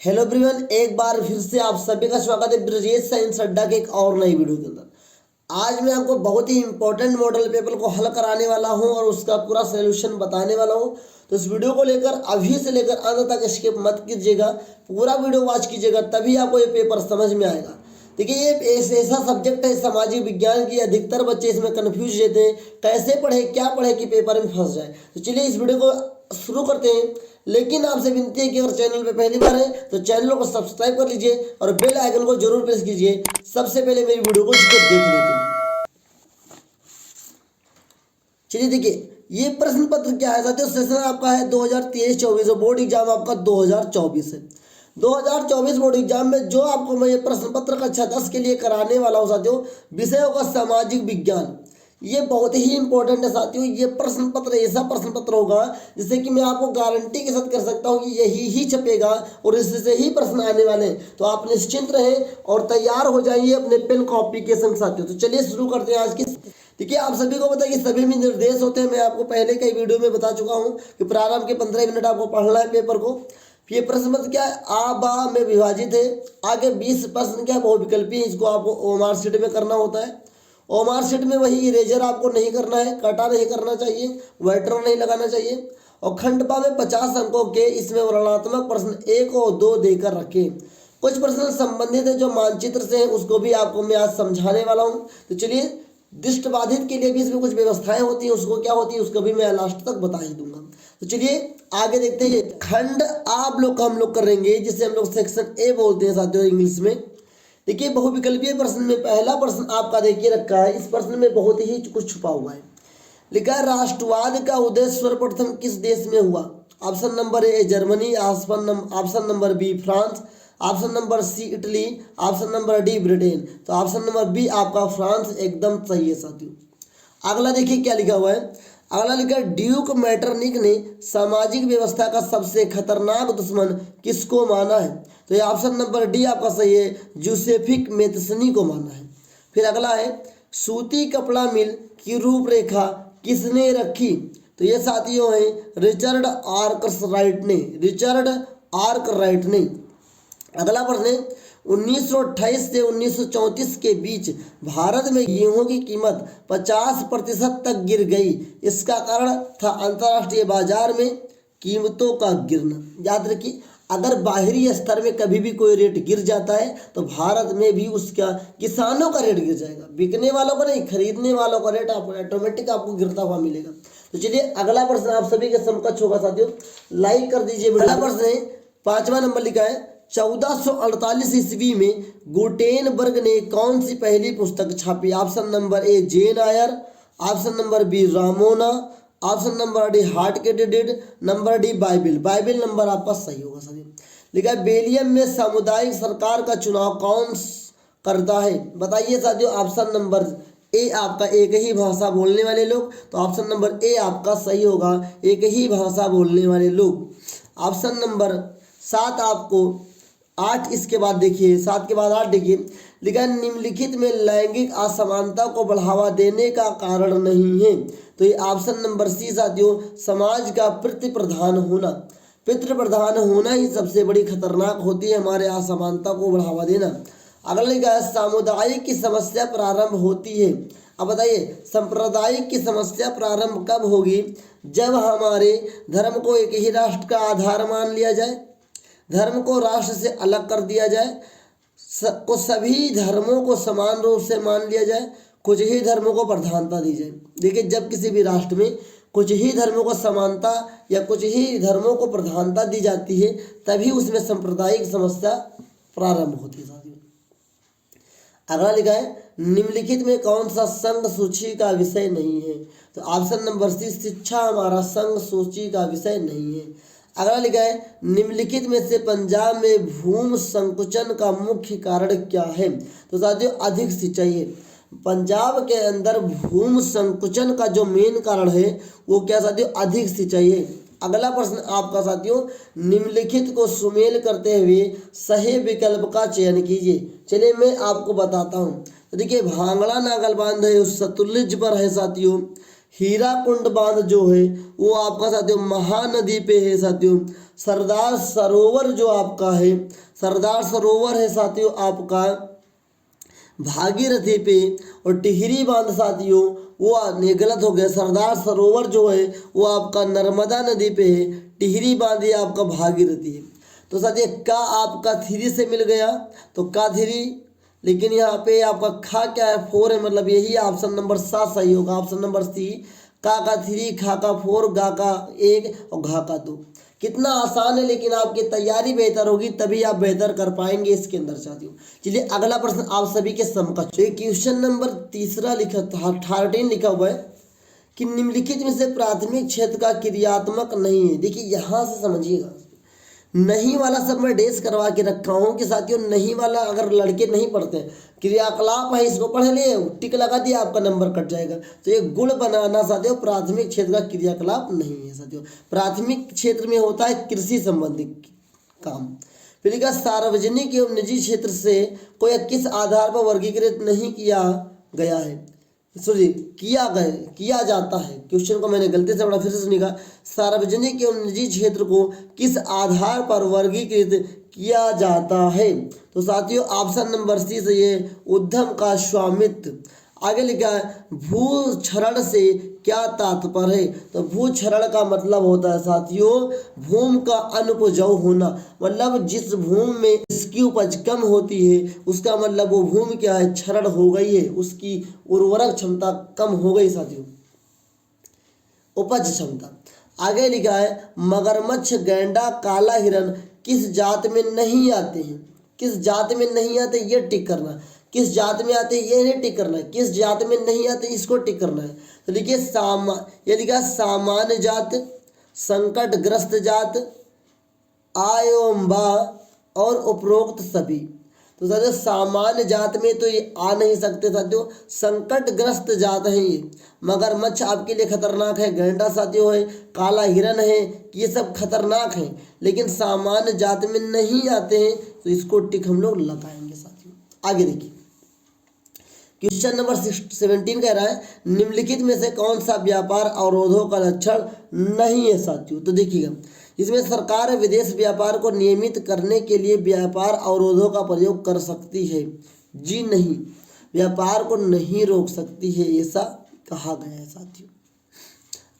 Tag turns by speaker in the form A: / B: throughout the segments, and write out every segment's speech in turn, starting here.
A: Hello everyone, एक बार फिर से आप सभी का स्वागत है ब्रजेश साइंस अड्डा के एक और नई वीडियो के अंदर। आज मैं आपको बहुत ही इंपॉर्टेंट मॉडल पेपर को हल कराने वाला हूं और उसका पूरा सोल्यूशन बताने वाला हूं। तो इस वीडियो को लेकर अभी से लेकर अंत तक स्किप मत कीजिएगा, पूरा वीडियो वॉच कीजिएगा, तभी आपको ये पेपर समझ में आएगा। देखिए, ये ऐसा सब्जेक्ट है सामाजिक विज्ञान की, अधिकतर बच्चे इसमें कन्फ्यूज रहते हैं, कैसे पढ़े क्या पढ़े कि पेपर में फंस जाए। तो चलिए इस वीडियो को शुरू करते हैं। लेकिन आपसे विनती है कि अगर चैनल पे पहली बार है तो चैनल को सब्सक्राइब कर लीजिए और बेल आइकन को जरूर प्रेस कीजिए, सबसे पहले मेरी वीडियो को देख लेते हैं। चलिए देखिए, ये प्रश्न पत्र क्या है साथियों, सेशन आपका है 2023-24 और बोर्ड एग्जाम आपका 2024 है। 2024 बोर्ड एग्जाम में जो आपको मैं ये प्रश्न पत्र कक्षा 10 के लिए कराने वाला हूँ साथियों, विषय होगा सामाजिक विज्ञान। ये बहुत ही इंपॉर्टेंट है साथियों। ये प्रश्न पत्र ऐसा प्रश्न पत्र होगा जिससे कि मैं आपको गारंटी के साथ कर सकता हूँ कि यही ही छपेगा और इससे ही प्रश्न आने वाले हैं। तो आप निश्चिंत रहें और तैयार हो जाइए अपने पेन कॉपी के संग साथियों। तो चलिए शुरू करते हैं आज की। देखिए, आप सभी को पता है कि सभी में निर्देश होते हैं। मैं आपको पहले कई वीडियो में बता चुका हूँ कि प्रारंभ के 15 मिनट आपको पढ़ना है पेपर को। ये प्रश्न पत्र क्या है, आ बा में विभाजित है। आगे 20 प्रश्न क्या बहुविकल्पी, इसको आपको ओएमआर शीट में करना होता है। ओएमआर शीट में वही इरेजर आपको नहीं करना है, कटा नहीं करना चाहिए, वाइटर नहीं लगाना चाहिए। और खंडपा में 50 अंकों के इसमें वर्णनात्मक प्रश्न 1 और 2 देकर रखें। कुछ प्रश्न संबंधित है जो मानचित्र से है, उसको भी आपको मैं आज समझाने वाला हूँ। तो चलिए, दृष्टिबाधित के लिए भी इसमें कुछ व्यवस्थाएं होती हैं, उसको क्या होती है उसको भी मैं लास्ट तक बता ही दूंगा। तो चलिए आगे देखते हैं। खंड आप लोग हम लोग करेंगे जिसे हम लोग सेक्शन ए बोलते हैं साथियों इंग्लिश में। देखिए, बहुविकल्पीय प्रश्न में पहला प्रश्न आपका देखिए रखा है। इस प्रश्न में बहुत ही कुछ छुपा हुआ है। लिखा है, राष्ट्रवाद का उदय सर्वप्रथम किस देश में हुआ? Option number A Germany, option number B France, option number C Italy, option number D Britain. तो ऑप्शन नंबर बी आपका फ्रांस एकदम सही है साथियों। अगला देखिए क्या लिखा हुआ है। अगला लिखा है, ड्यूक मैटरनिक ने सामाजिक व्यवस्था का सबसे खतरनाक दुश्मन किसको माना है? तो ये ऑप्शन नंबर डी आपका सही है, जोसेफिक मेथसनी को माना है। फिर अगला है, सूती कपड़ा मिल की रूपरेखा किसने रखी? तो ये साथियों है रिचर्ड आर्कराइट ने। अगला प्रश्न है, 1928 से 1934 के बीच भारत में गेहूं की कीमत 50% तक गिर गई। इसका कारण था अंतर्राष्ट्रीय बाजार में कीमतों का गिरना। याद रखिए, अगर बाहरी स्तर में कभी भी कोई रेट गिर जाता है तो भारत में भी उसका किसानों का रेट गिर जाएगा। बिकने वालों का नहीं, खरीदने वालों का रेट आपको ऑटोमेटिक आपको गिरता हुआ मिलेगा। तो चलिए अगला प्रश्न आप सभी के समकक्ष होगा साथियों, लाइक कर दीजिए। अगला प्रश्न है 5वां नंबर लिखा है, 1448 ईस्वी में गुटेनबर्ग ने कौन सी पहली पुस्तक छापी? Option number A Jane Eyre, option number B Ramona, option number D Heart Cathedral, number D Bible number आपका सही होगा सभी। लिखा है, बेल्जियम में सामुदायिक सरकार का चुनाव कौन करता है? बताइए साथियों। ऑप्शन नंबर ए आपका एक ही भाषा बोलने वाले लोग। तो ऑप्शन नंबर ए आपका सही होगा, एक ही भाषा बोलने वाले लोग। ऑप्शन नंबर 7 आपको 8 इसके बाद देखिए, 7 के बाद 8 देखिए। लिखा है, निम्नलिखित में लैंगिक असमानता को बढ़ावा देने का कारण नहीं है। तो ये ऑप्शन नंबर सी साथियों, समाज का पितृ प्रधान होना ही सबसे बड़ी खतरनाक होती है हमारे असमानता को बढ़ावा देना। अगला लिखा है, सामुदायिक की समस्या प्रारंभ होती है। अब बताइए, सांप्रदायिक की समस्या प्रारंभ कब होगी? जब हमारे धर्म को एक ही राष्ट्र का आधार मान लिया जाए, धर्म को राष्ट्र से अलग कर दिया जाए, सभी धर्मों को समान रूप से मान लिया जाए, कुछ ही धर्मों को प्रधानता दी जाए। देखिए, जब किसी भी राष्ट्र में कुछ ही धर्मों को समानता या कुछ ही धर्मों को प्रधानता दी जाती है, तभी उसमें सांप्रदायिक समस्या प्रारंभ होती है साथियों। अगला लिखा है, निम्नलिखित में कौन सा संघ सूची का विषय नहीं है? तो ऑप्शन नंबर सी, शिक्षा हमारा संघ सूची का विषय नहीं है। अगला लिखा है, निम्नलिखित में से पंजाब में भूमि संकुचन का मुख्य कारण क्या है? तो साथियों अधिक सिंचाई है। पंजाब के अंदर भूमि संकुचन का जो मेन कारण है वो क्या साथियों? अधिक सिंचाई है। अगला प्रश्न आपका साथियों, निम्नलिखित को सुमेल करते हुए सही विकल्प का चयन कीजिए। चलिए मैं आपको बताता हूँ। तो देखिए, भांगड़ा नागल बांध है उस सतलुज पर है साथियों, हीराकुंड बांध जो है वो आपका साथियों महानदी पे है साथियों। सरदार सरोवर जो आपका है, सरदार सरोवर है साथियों आपका भागीरथी पे। और टिहरी बांध साथियों वो नहीं, गलत हो गया, सरदार सरोवर जो है वो आपका नर्मदा नदी पे है, टिहरी बांध ये आपका भागीरथी है। तो साथियों का आपका 3 से मिल गया, तो का 3, लेकिन यहाँ पे आपका खा क्या है 4 है, मतलब यही ऑप्शन नंबर 7 सही होगा। ऑप्शन नंबर सी, का 3, खा का 4, गा का 1 और घा का 2। कितना आसान है, लेकिन आपकी तैयारी बेहतर होगी तभी आप बेहतर कर पाएंगे इसके अंदर साथियों। चलिए अगला प्रश्न आप सभी के समकक्ष, क्वेश्चन नंबर 3 लिखा 13 लिखा हुआ है कि निम्नलिखित में से प्राथमिक क्षेत्र का क्रियात्मक नहीं है। देखिए यहाँ से समझिएगा, नहीं वाला सब मैं डेस करवा के रखा हूँ कि साथियों नहीं वाला अगर लड़के नहीं पढ़ते हैं, क्रियाकलाप है इसको पढ़ लिए, टिक लगा दिया, आपका नंबर कट जाएगा। तो ये गुण बनाना साथियों प्राथमिक क्षेत्र का क्रियाकलाप नहीं है साथियों। प्राथमिक क्षेत्र में होता है कृषि संबंधी काम। फिर लिखा सार्वजनिक एवं निजी क्षेत्र से कोई किस आधार पर वर्गीकृत नहीं किया गया है, सॉरी किया जाता है। क्वेश्चन को मैंने गलती से पढ़ा, फिर से सुनिएगा। सार्वजनिक एवं निजी क्षेत्र को किस आधार पर वर्गीकृत किया जाता है। तो साथियों ऑप्शन नंबर सी से ये उद्यम का स्वामित्व। आगे लिखा है भू क्षरण से क्या तात्पर्य है। तो भू क्षरण का मतलब होता है साथियों भूमि का अनुपजाऊ होना, मतलब जिस भूमि में इसकी उपज कम होती है उसका मतलब वो भूमि क्या है, क्षरण हो गई है, उसकी उर्वरक क्षमता कम हो गई साथियों, उपज क्षमता। आगे लिखा है मगरमच्छ, गैंडा, काला हिरन किस जात में नहीं आते हैं। किस जात में नहीं आते ये टिक करना, किस जात में आते हैं ये नहीं टिक करना है, किस जात में नहीं आते इसको टिक करना है। तो देखिए ये लिखा सामान्य जात, संकटग्रस्त जात, आ एवं बा और उपरोक्त सभी। तो साथियों सामान्य जात में तो ये आ नहीं सकते साथियों, संकटग्रस्त जात है ये। मगरमच्छ आपके लिए खतरनाक है, गैंडा साथियों है, काला हिरन है, ये सब खतरनाक हैं, लेकिन सामान्य जात में नहीं आते हैं, तो इसको टिक हम लोग लगाएंगे साथियों। आगे देखिए क्वेश्चन नंबर 17 कह रहा है निम्नलिखित में से कौन सा व्यापार अवरोधों का लक्षण नहीं है साथियों। तो देखिएगा इसमें सरकार विदेश व्यापार को नियमित करने के लिए व्यापार अवरोधों का प्रयोग कर सकती है। जी नहीं, व्यापार को नहीं रोक सकती है, ऐसा कहा गया है साथियों।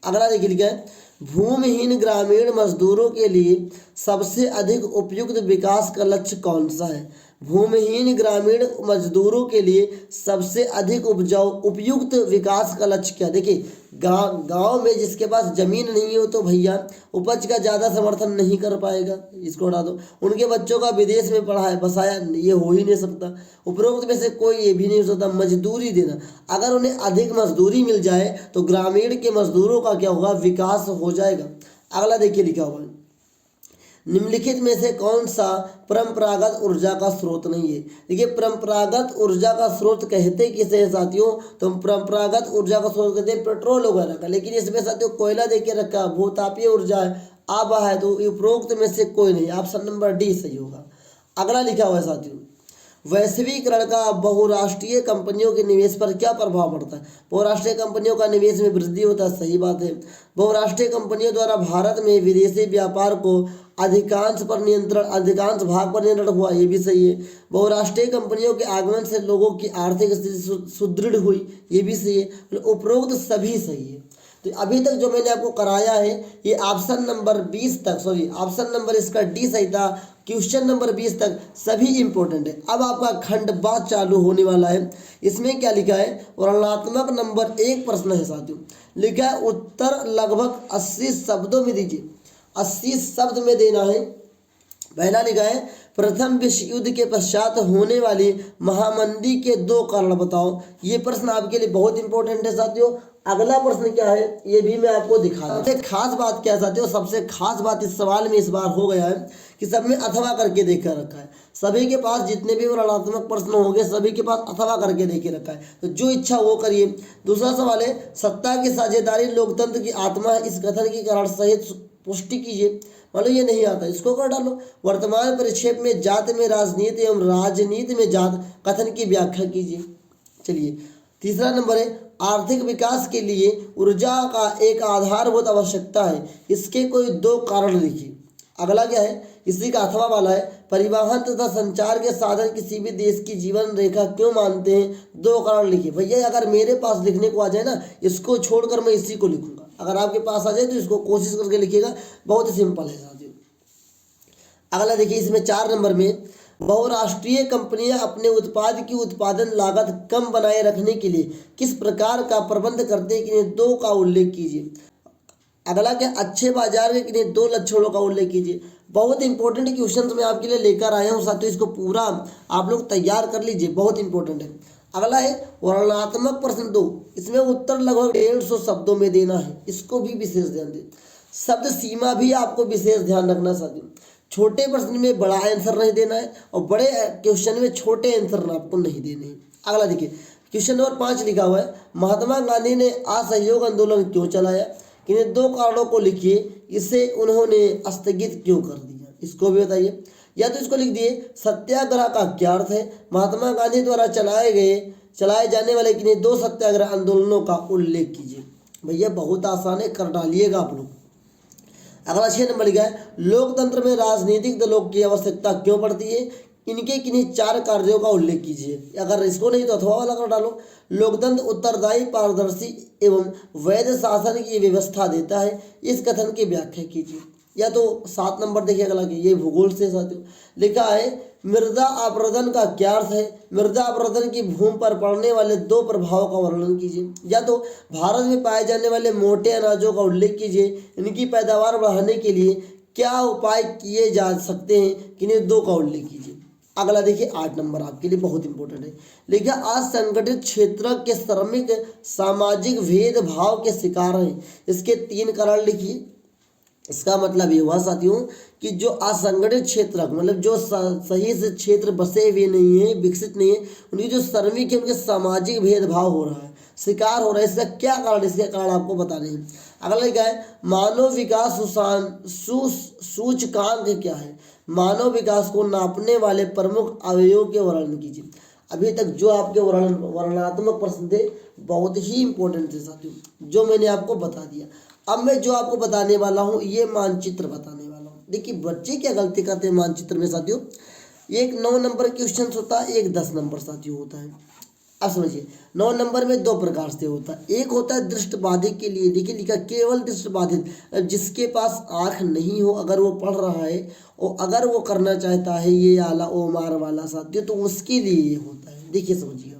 A: अगला देखिए लिखा है भूमिहीन ग्रामीण मजदूरों के लिए सबसे अधिक उपयुक्त विकास का लक्ष्य कौन सा है। भूमिहीन ग्रामीण मजदूरों के लिए सबसे अधिक उपयुक्त विकास का लक्ष्य क्या। देखिए गांव में जिसके पास जमीन नहीं हो तो भैया उपज का ज़्यादा समर्थन नहीं कर पाएगा, इसको हटा दो। उनके बच्चों का विदेश में पढ़ाया बसाया ये हो ही नहीं सकता। उपरोक्त में से कोई ये भी नहीं हो सकता। मजदूरी देना, अगर उन्हें अधिक मजदूरी मिल जाए तो ग्रामीण के मजदूरों का क्या होगा, विकास हो जाएगा। अगला देखिए लिखा हुआ है निम्नलिखित में से कौन सा परंपरागत ऊर्जा का स्रोत नहीं है। देखिए परंपरागत ऊर्जा का स्रोत कहते किसे हैं साथियों, तो परंपरागत ऊर्जा का स्रोत कहते हैं पेट्रोल वगैरह का, लेकिन इसमें साथियों कोयला देके रखा, भूतापीय ऊर्जा है, आभा है, तो उपरोक्त में से कोई नहीं। ऑप्शन नंबर डी सही होगा। अगला लिखा हुआ है साथियों वैश्वीकरण का बहुराष्ट्रीय कंपनियों के निवेश पर क्या प्रभाव पड़ता है। बहुराष्ट्रीय कंपनियों का निवेश में वृद्धि होता है, सही बात है। बहुराष्ट्रीय कंपनियों द्वारा भारत में विदेशी व्यापार को अधिकांश भाग पर नियंत्रण हुआ, ये भी सही है। बहुराष्ट्रीय कंपनियों के आगमन से लोगों की आर्थिक स्थिति सुदृढ़ हुई, ये भी सही है। उपरोक्त सभी सही है। तो अभी तक जो मैंने आपको कराया है ये ऑप्शन नंबर 20 तक, सॉरी ऑप्शन नंबर इसका डी सही था, क्वेश्चन नंबर 20 तक सभी इंपॉर्टेंट है। अब आपका खंड बाद चालू होने वाला है। इसमें क्या लिखा है, वर्णनात्मक नंबर 1 प्रश्न है साथियों। लिखा है उत्तर लगभग 80 शब्दों में दीजिए, 80 शब्द में देना है। पहला लिखा है प्रथम विश्व युद्ध के पश्चात होने वाली महामंदी के 2 कारण बताओ। ये प्रश्न आपके लिए बहुत इंपॉर्टेंट है साथियों। अगला प्रश्न क्या है ये भी मैं आपको दिखा दूं। सबसे खास बात क्या है साथियों, सबसे खास बात इस सवाल में इस बार हो गया है कि सब में अथवा करके देखा रखा है। सभी के पास जितने भी वर्णनात्मक प्रश्न होंगे सभी के पास अथवा करके देखे रखा है, तो जो इच्छा वो करिए। दूसरा सवाल है सत्ता की साझेदारी लोकतंत्र की आत्मा है, इस कथन की कारण सहित पुष्टि कीजिए। मतलब ये नहीं आता, इसको कर डालो। वर्तमान परिक्षेप में जात में राजनीति एवं राजनीति में जात कथन की व्याख्या कीजिए। चलिए तीसरा नंबर है आर्थिक विकास के लिए ऊर्जा का एक आधारभूत आवश्यकता है। इसके कोई दो कारण लिखिए। अगला क्या है, इसी का अथवा वाला है, परिवहन तथा संचार के साधन किसी भी देश की जीवन रेखा क्यों मानते हैं, दो कारण लिखिए। भैया अगर मेरे पास लिखने को आ जाए ना, इसको छोड़कर मैं इसी को लिखूंगा। अगर आपके पास आ जाए तो इसको कोशिश करके लिखिएगा, बहुत ही सिंपल है साथियों। अगला देखिए, इसमें 4 नंबर में, बहुराष्ट्रीय कंपनियां अपने उत्पाद की उत्पादन लागत कम बनाए रखने के लिए किस प्रकार का प्रबंध करते हैं, किन्हीं दो का उल्लेख कीजिए। अगला क्या, अच्छे बाजार के किन्हीं 2 लक्षणों का उल्लेख कीजिए। बहुत इंपॉर्टेंट क्वेश्चन मैं आपके लिए लेकर आया हूँ साथियों, इसको पूरा आप लोग तैयार कर लीजिए, बहुत इंपॉर्टेंट है। अगला है वर्णनात्मक प्रश्न 2, इसमें उत्तर लगभग 150 शब्दों में देना है, इसको भी विशेष ध्यान दें। शब्द सीमा भी आपको विशेष ध्यान रखना साथियों। छोटे प्रश्न में बड़ा आंसर नहीं देना है और बड़े क्वेश्चन में छोटे आंसर आपको नहीं देने हैं। अगला देखिए, क्वेश्चन नंबर 5 लिखा हुआ है, महात्मा गांधी ने असहयोग आंदोलन क्यों चलाया, किन्हीं 2 कारणों को लिखिए, इसे उन्होंने स्थगित क्यों कर दिया, इसको भी बताइए। या तो इसको लिख दिए, सत्याग्रह का क्या अर्थ है, महात्मा गांधी द्वारा चलाए जाने वाले किन्हीं 2 सत्याग्रह आंदोलनों का उल्लेख कीजिए। भैया बहुत आसान है, कर डालिएगा आप लोग। अगला 6 नंबर लिखा है, लोकतंत्र में राजनीतिक दलों की आवश्यकता क्यों पड़ती है, इनके किन्हीं 4 कार्यों का उल्लेख कीजिए। अगर इसको नहीं तो अथवा वाला कर डालो। लोकतंत्र उत्तरदायी, पारदर्शी एवं वैध शासन की व्यवस्था देता है, इस कथन की व्याख्या कीजिए। या तो 7 नंबर देखिए अगला, ये भूगोल से साथियों लिखा है, मृदा अपरदन का क्या अर्थ है, मृदा अपरदन की भूमि पर पड़ने वाले 2 प्रभावों का वर्णन कीजिए। या तो भारत में पाए जाने वाले मोटे अनाजों का उल्लेख कीजिए, इनकी पैदावार बढ़ाने के लिए क्या उपाय किए जा सकते हैं, किन्हीं 2 का उल्लेख कीजिए। अगला देखिए 8 नंबर आपके लिए बहुत इंपॉर्टेंट है, लिखा असंगठित क्षेत्र के श्रमिक सामाजिक भेदभाव के शिकार हैं, इसके 3 कारण लिखिए। इसका मतलब ये हुआ साथियों कि जो असंगठित क्षेत्र, मतलब जो सही से क्षेत्र बसे हुए नहीं है, विकसित नहीं है, उनकी जो श्रमिक है उनके सामाजिक भेदभाव हो रहा है, शिकार हो रहा है। इसका क्या कारण, इसके कारण आपको बताने हैं। अगला क्या है, मानव विकास सूचकांक क्या है, मानव विकास को नापने वाले प्रमुख अवयवों के वर्णन कीजिए। अभी तक जो आपके वर्णनात्मक प्रश्न थे बहुत ही इंपॉर्टेंट थे साथियों, जो मैंने आपको बता दिया। अब मैं जो आपको बताने वाला हूँ ये मानचित्र बताने वाला हूँ। देखिए बच्चे क्या गलती करते हैं मानचित्र में साथियों, एक 9 नंबर क्वेश्चन होता है, एक 10 नंबर साथियों होता है। अब समझिए 9 नंबर में 2 प्रकार से होता है, एक होता है दृष्टिबाधित के लिए। देखिए लिखा केवल दृष्टिबाधित, जिसके पास आँख नहीं हो, अगर वो पढ़ रहा है और अगर वो करना चाहता है ये आला ओमार वाला साथियों, तो उसके लिए ये होता है। देखिए समझिए,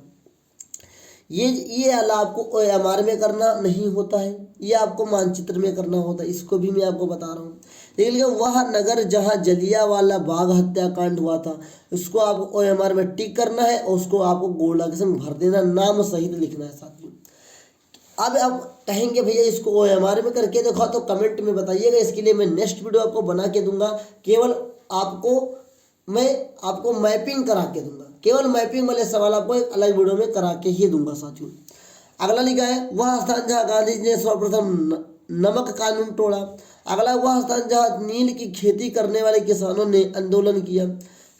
A: ये आला आपको OMR में करना नहीं होता है, ये आपको मानचित्र में करना होता है, इसको भी मैं आपको बता रहा हूँ। लेकिन वह नगर जहाँ जलियांवाला बाग हत्याकांड हुआ था, उसको आपको OMR में टिक करना है और उसको आपको गोला के संग भर देना, नाम सहित लिखना है साथियों। अब आप कहेंगे भैया इसको OMR में करके देखो, तो कमेंट में बताइएगा, इसके लिए मैं नेक्स्ट वीडियो आपको बना के दूंगा। केवल मैं आपको मैपिंग करा के दूंगा, केवल मैपिंग वाले सवाल आपको एक अलग वीडियो में करा के ही दूंगा साथियों। अगला लिखा है, वह स्थान जहाँ गांधी जी ने सर्वप्रथम नमक कानून तोड़ा। अगला, वह स्थान जहाँ नील की खेती करने वाले किसानों ने आंदोलन किया।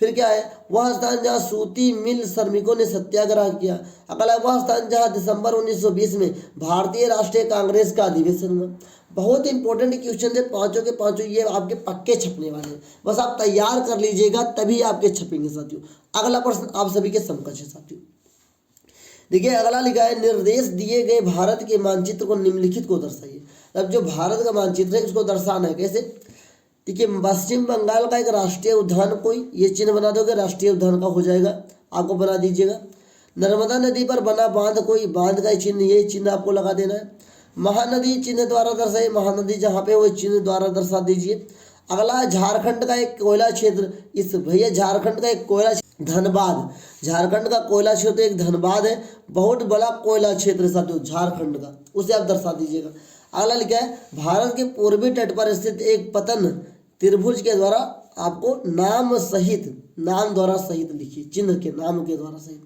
A: फिर क्या है, वह स्थान जहाँ सूती मिल श्रमिकों ने सत्याग्रह किया। अगला, वह स्थान जहाँ दिसंबर 1920 में भारतीय राष्ट्रीय कांग्रेस का अधिवेशन हुआ। बहुत इंपॉर्टेंट क्वेश्चन है, पांचों के पांचों ये आपके पक्के छपने वाले हैं, बस आप तैयार कर लीजिएगा तभी आपके छपेंगे साथियों। अगला प्रश्न आप सभी के समकक्ष है साथियों। देखिए अगला लिखा है, निर्देश दिए गए भारत के मानचित्र को निम्नलिखित को दर्शाइए। अब जो भारत का मानचित्र है उसको दर्शाना है कैसे। देखिए पश्चिम बंगाल का एक राष्ट्रीय उद्यान, कोई ये चिन्ह बना दोगे, राष्ट्रीय उद्यान का हो जाएगा, आपको बना दीजिएगा। नर्मदा नदी पर बना बांध, कोई बांध का चिन्ह, ये चिन्ह आपको लगा देना है। महानदी चिन्ह द्वारा दर्शाइए, महानदी जहाँ पे वो चिन्ह द्वारा दर्शा दीजिए। अगला, झारखंड का एक कोयला क्षेत्र, इस भैया झारखंड का एक कोयला धनबाद, झारखंड का कोयला क्षेत्र एक धनबाद है, बहुत बड़ा कोयला क्षेत्र साथियों झारखंड का, उसे आप दर्शा दीजिएगा। अगला लिखा है, भारत के पूर्वी तट पर स्थित एक पतन त्रिभुज के द्वारा आपको नाम द्वारा सहित लिखिए, चिन्ह के नाम के द्वारा सहित।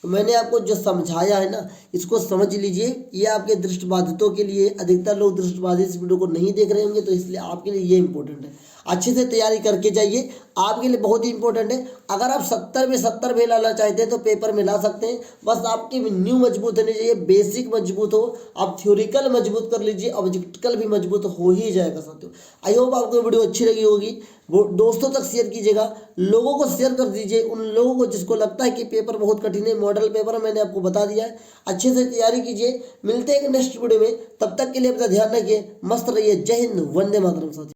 A: तो मैंने आपको जो समझाया है ना, इसको समझ लीजिए। ये आपके दृष्टिबाधितों के लिए, अधिकतर लोग दृष्टिबाधित इस वीडियो को नहीं देख रहे होंगे, तो इसलिए आपके लिए ये इंपॉर्टेंट है। अच्छे से तैयारी करके जाइए, आपके लिए बहुत ही इंपॉर्टेंट है। अगर आप 70 में 70 भी लाना चाहते हैं तो पेपर में ला सकते हैं, बस आपकी न्यू मजबूत होनी चाहिए, बेसिक मजबूत हो, आप थ्योरिकल मजबूत कर लीजिए, ऑब्जेक्टिकल भी मजबूत हो ही जाएगा साथियों। आई होप आपको वीडियो अच्छी लगी होगी, वो दोस्तों तक शेयर कीजिएगा, लोगों को शेयर कर दीजिए, उन लोगों को जिसको लगता है कि पेपर बहुत कठिन है। मॉडल पेपर मैंने आपको बता दिया है, अच्छे से तैयारी कीजिए। मिलते हैं एक नेक्स्ट वीडियो में, तब तक के लिए अपना ध्यान रखिए, मस्त रहिए। जय हिंद, वंदे मातरम साथियों।